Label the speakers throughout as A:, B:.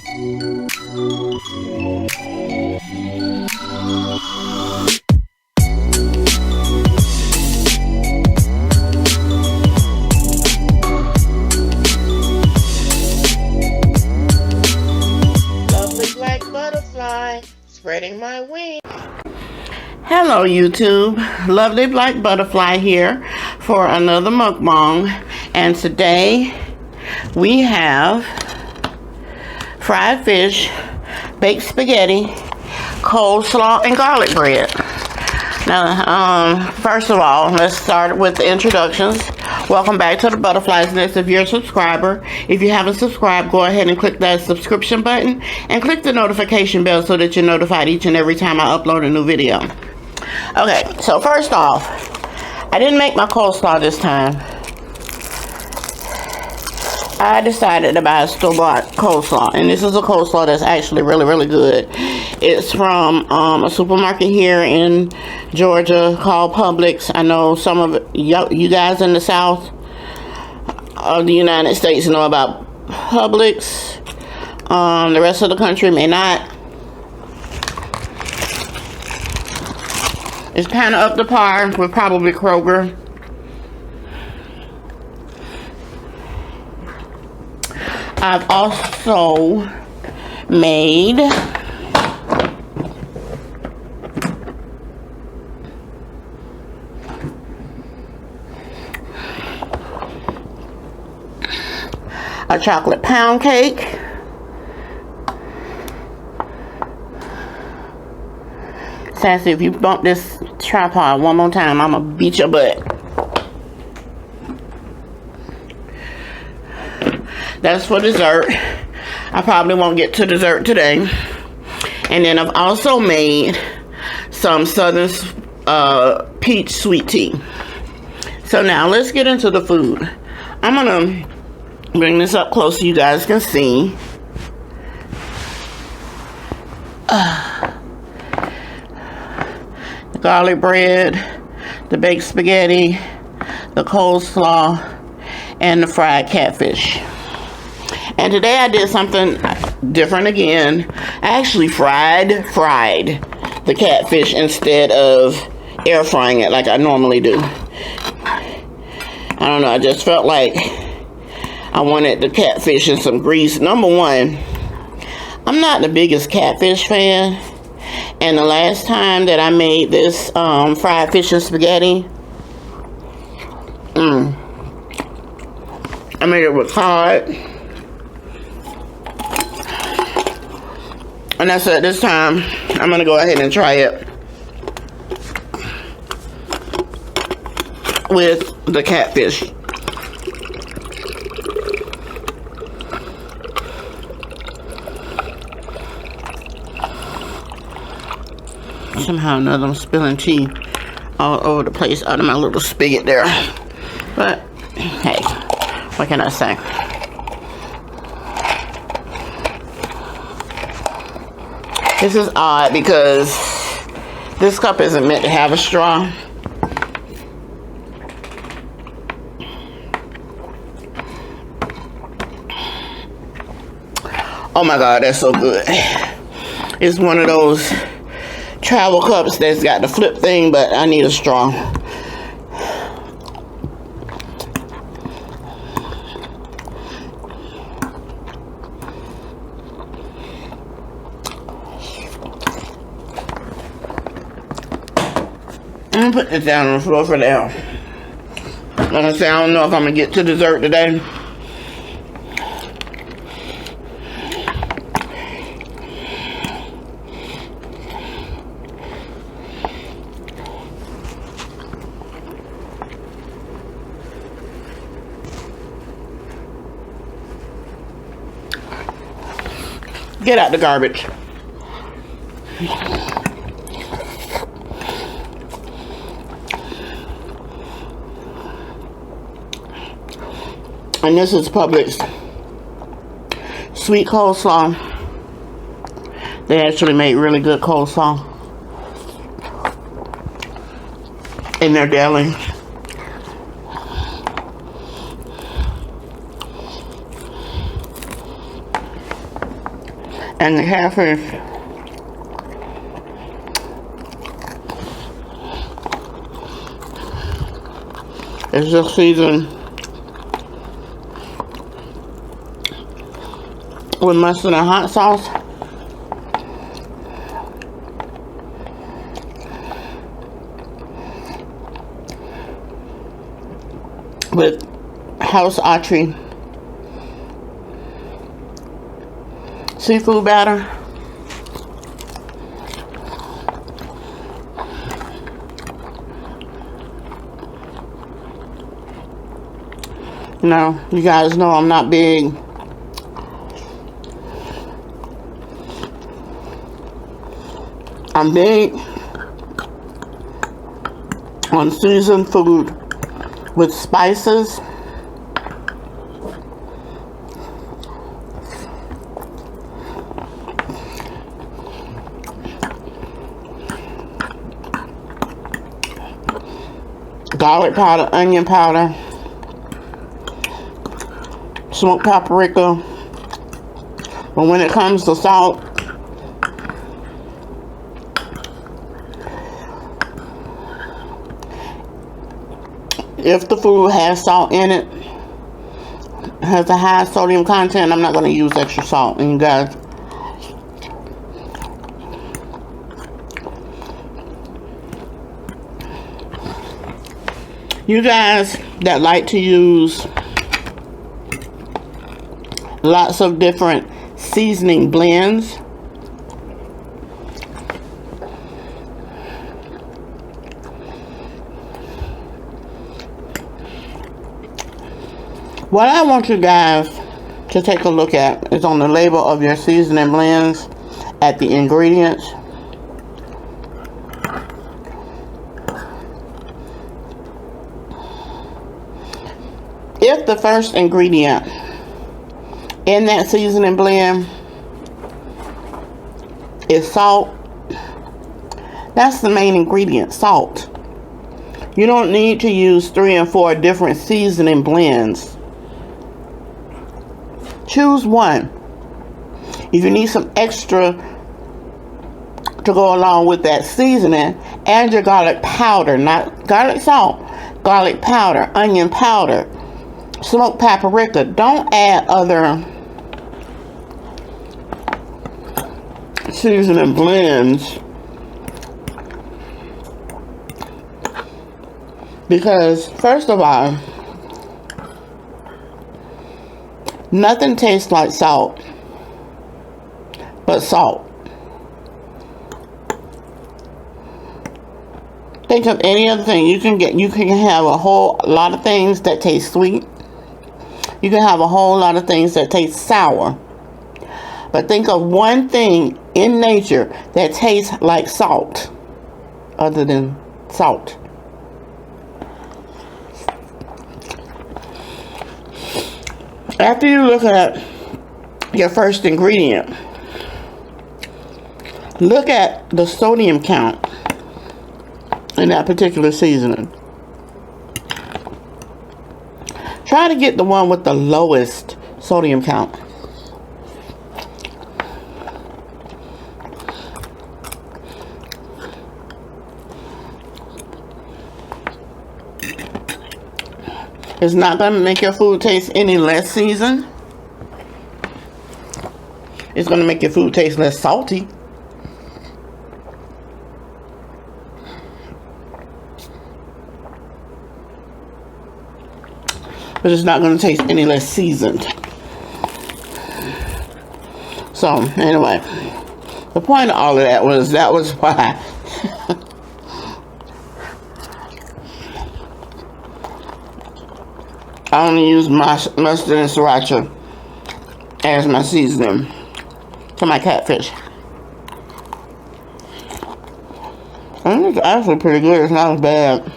A: Lovely black butterfly, spreading my wings.
B: Hello YouTube, Lovely Black Butterfly here for another mukbang, and today we have fried fish, baked spaghetti, coleslaw, and garlic bread. Now, first of all, let's start with the introductions. Welcome back to the Butterfly's Nest. If you're a subscriber, if you haven't subscribed, go ahead and click that subscription button and click the notification bell so that you're notified each and every time I upload a new video. Okay, so first off, I didn't make my coleslaw this time. I decided to buy a store-bought coleslaw, and this is a coleslaw that's actually really, really good. It's from a supermarket here in Georgia called Publix. I know some of you guys in the South of the United States know about Publix. The rest of the country may not. It's kind of up to par with probably Kroger. I've also made a chocolate pound cake. Sassy, if you bump this tripod one more time, I'm gonna beat your butt. That's for dessert. I probably won't get to dessert today. And then I've also made some Southern peach sweet tea. So now let's get into the food. I'm gonna bring this up close so you guys can see. The garlic bread, the baked spaghetti, the coleslaw, and the fried catfish. And today I did something different again. I actually fried the catfish instead of air frying it like I normally do. I don't know, I just felt like I wanted the catfish in some grease. Number one, I'm not the biggest catfish fan. And the last time that I made this fried fish and spaghetti, I made it with cod. And I said this time, I'm going to go ahead and try it with the catfish. Somehow or another, I'm spilling tea all over the place out of my little spigot there. But, hey, what can I say? This is odd because this cup isn't meant to have a straw. Oh my God, that's so good. It's one of those travel cups that's got the flip thing, but I need a straw. I'm gonna put this down on the floor for now. Like I said, I don't know if I'm gonna get to dessert today. Get out the garbage. And this is Publix sweet coleslaw. They actually make really good coleslaw in their deli. And the catfish is just seasoned with mustard and hot sauce. With house archery seafood batter. Now, you guys know I'm not big I'm big on seasoned food with spices. Garlic powder, onion powder, smoked paprika. But when it comes to salt, if the food has salt in it, has a high sodium content, I'm not going to use extra salt. And you guys, that like to use lots of different seasoning blends, what I want you guys to take a look at is on the label of your seasoning blends at the ingredients. If the first ingredient in that seasoning blend is salt, that's the main ingredient, salt. You don't need to use 3 and 4 different seasoning blends. Choose one. If you need some extra to go along with that seasoning, add your garlic powder, not garlic salt, garlic powder, onion powder, smoked paprika. Don't add other seasoning blends, because first of all, nothing tastes like salt but salt. Think of any other thing you can get. You can have a whole lot of things that taste sweet. You can have a whole lot of things that taste sour. But think of one thing in nature that tastes like salt other than salt. After you look at your first ingredient, look at the sodium count in that particular seasoning. Try to get the one with the lowest sodium count. It's not going to make your food taste any less seasoned. It's going to make your food taste less salty. But it's not going to taste any less seasoned. So, anyway, the point of all of that was why I only use mustard and sriracha as my seasoning to my catfish. And it's actually pretty good. It's not as bad.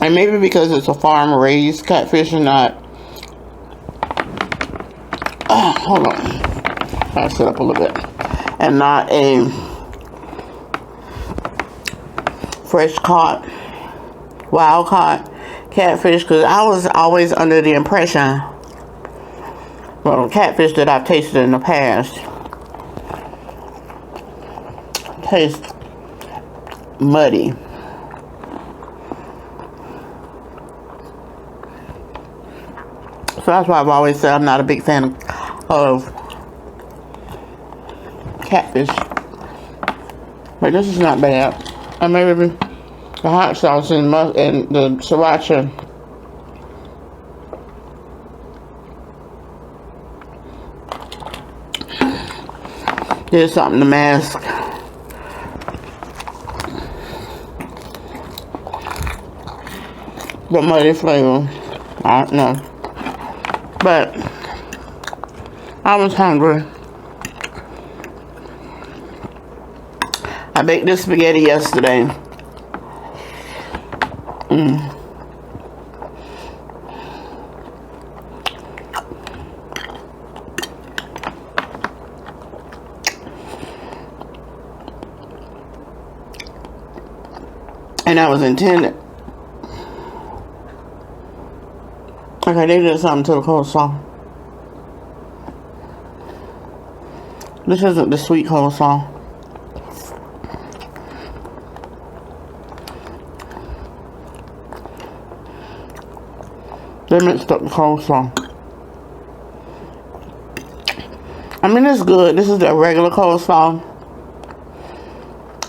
B: And maybe because it's a farm-raised catfish and not... hold on. I'll sit up a little bit. And not a fresh-caught, wild-caught catfish. Because I was always under the impression Well, catfish that I've tasted in the past taste muddy. So that's why I've always said I'm not a big fan of catfish. But this is not bad. And maybe the hot sauce and the sriracha did something to mask the muddy flavor. I don't know. But I was hungry. I baked this spaghetti yesterday. And that was intended. Okay, they did something to the coleslaw. This isn't the sweet coleslaw. They mixed up the coleslaw. I mean, it's good. This is the regular coleslaw.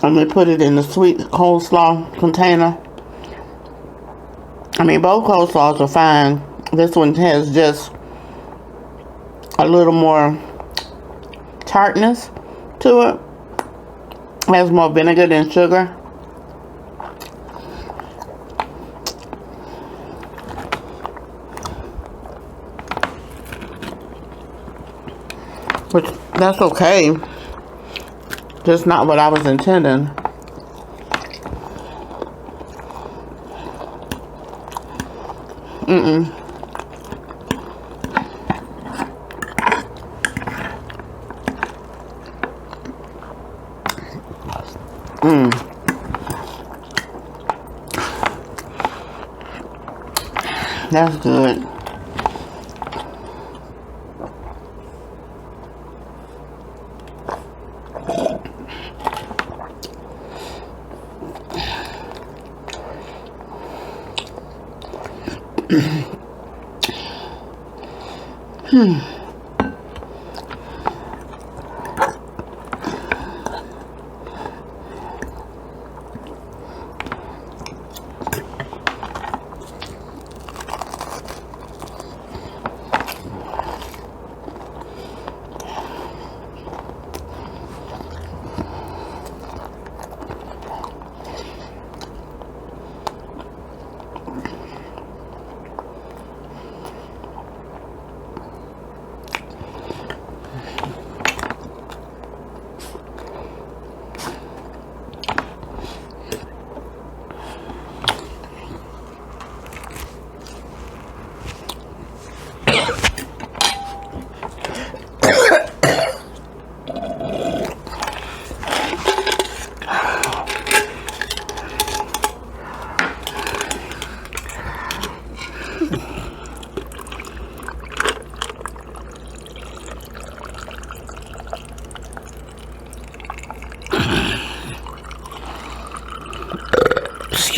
B: And they put it in the sweet coleslaw container. I mean, both coleslaws are fine. This one has just a little more tartness to it. It has more vinegar than sugar. Which, that's okay. Just not what I was intending. That's good.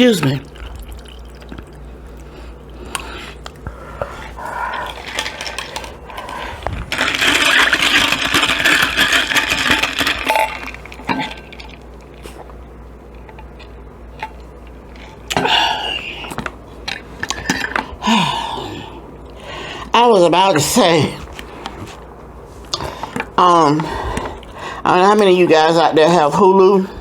B: Excuse me. I was about to say, I don't know how many of you guys out there have Hulu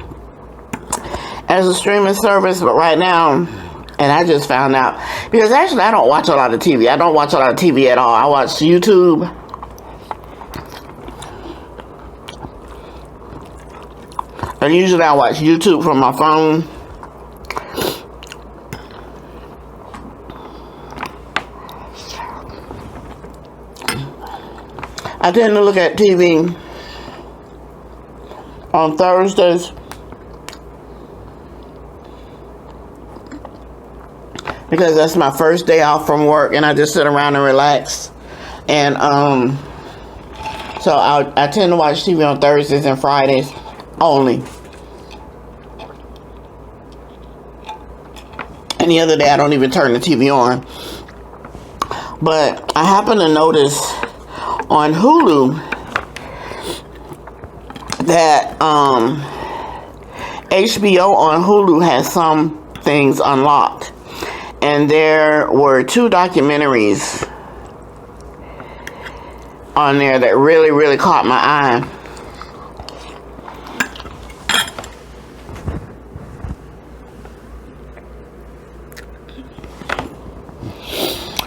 B: as a streaming service, but right now, and I just found out, because actually I don't watch a lot of TV. I don't watch a lot of TV at all. I watch YouTube. And usually I watch YouTube from my phone. I tend to look at TV on Thursdays because that's my first day off from work, and I just sit around and relax. And So I tend to watch TV on Thursdays and Fridays only. Any other day, I don't even turn the TV on. But I happen to notice on Hulu that HBO on Hulu has some things unlocked. And there were 2 documentaries on there that really, really caught my eye.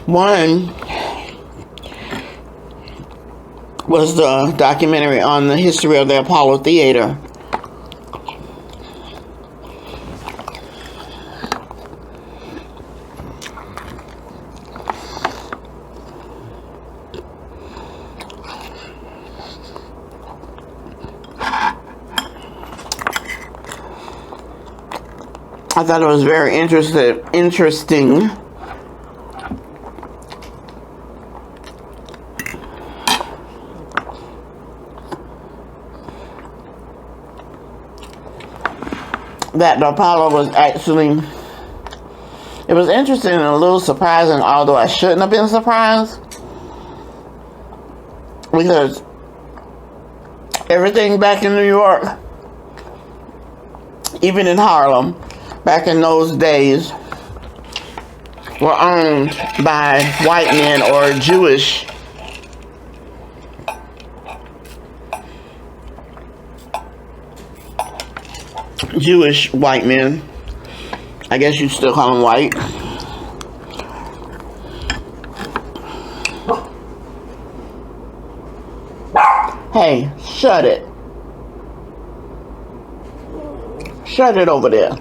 B: One was the documentary on the history of the Apollo Theater. I thought it was very interesting. That the Apollo was actually, it was interesting and a little surprising, although I shouldn't have been surprised, because everything back in New York, even in Harlem, back in those days, were owned by white men or Jewish white men. I guess you'd still call them white. Hey, shut it. Shut it over there.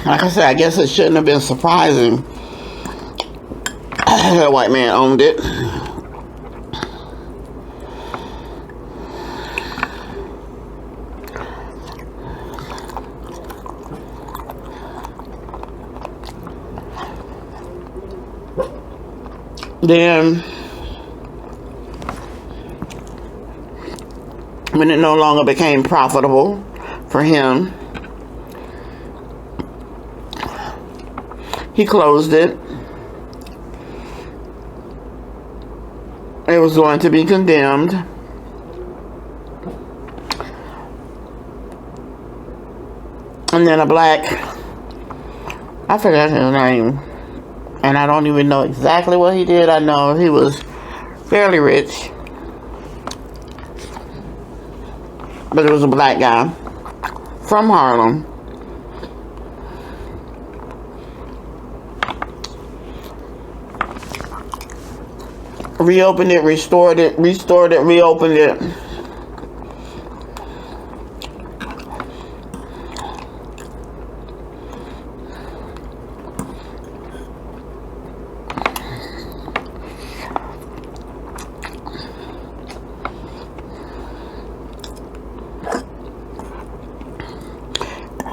B: Like I said, I guess it shouldn't have been surprising that a white man owned it. Then, when it no longer became profitable for him, he closed it. It was going to be condemned. And then a black, I forgot his name, and I don't even know exactly what he did. I know he was fairly rich, but it was a black guy from Harlem. Reopened it, restored it, reopened it.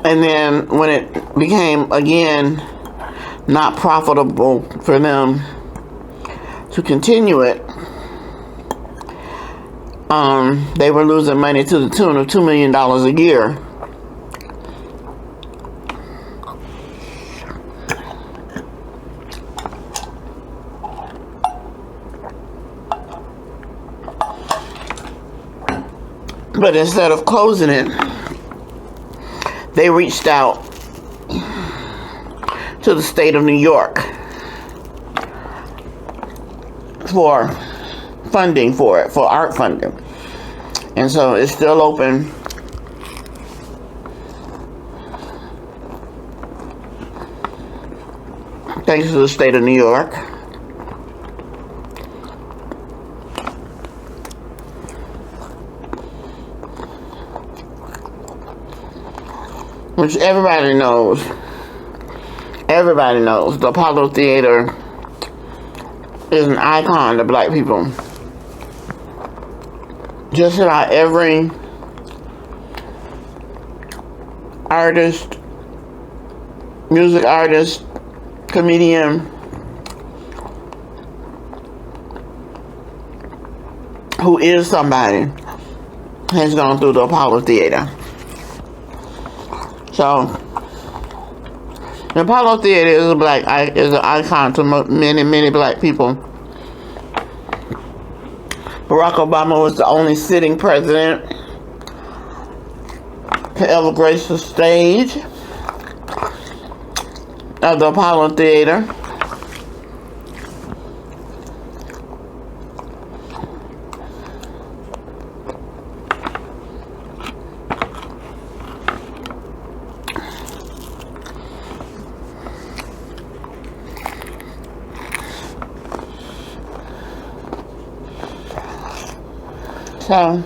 B: And then when it became, again, not profitable for them to continue it, they were losing money to the tune of $2 million a year. But instead of closing it, they reached out to the state of New York for funding for it, for art funding. And so it's still open. Thanks to the state of New York. Which everybody knows. Everybody knows the Apollo Theater is an icon to black people. Just about every artist, music artist, comedian who is somebody has gone through the Apollo Theater. So the Apollo Theater is an icon to many black people. Barack Obama was the only sitting president to ever grace the stage of the Apollo Theater. So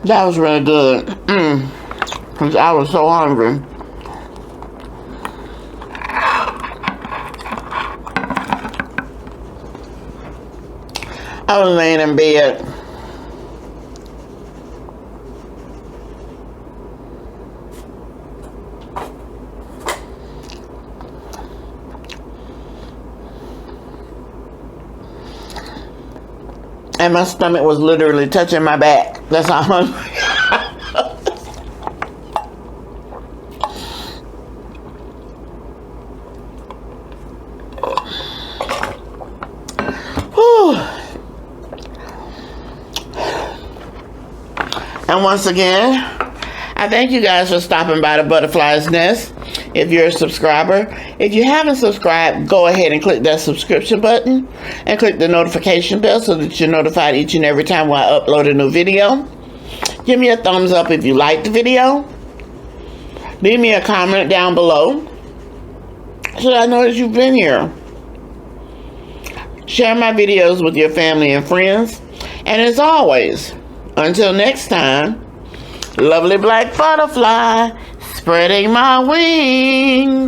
B: that was really good. Because I was so hungry. I was laying in bed. And my stomach was literally touching my back. That's how hungry I was. And once again, I thank you guys for stopping by the Butterfly's Nest. If you're a subscriber, if you haven't subscribed, go ahead and click that subscription button and click the notification bell so that you're notified each and every time I upload a new video. Give me a thumbs up if you liked the video. Leave me a comment down below so I know that you've been here. Share my videos with your family and friends. And as always, until next time, lovely black butterfly, spreading my wings.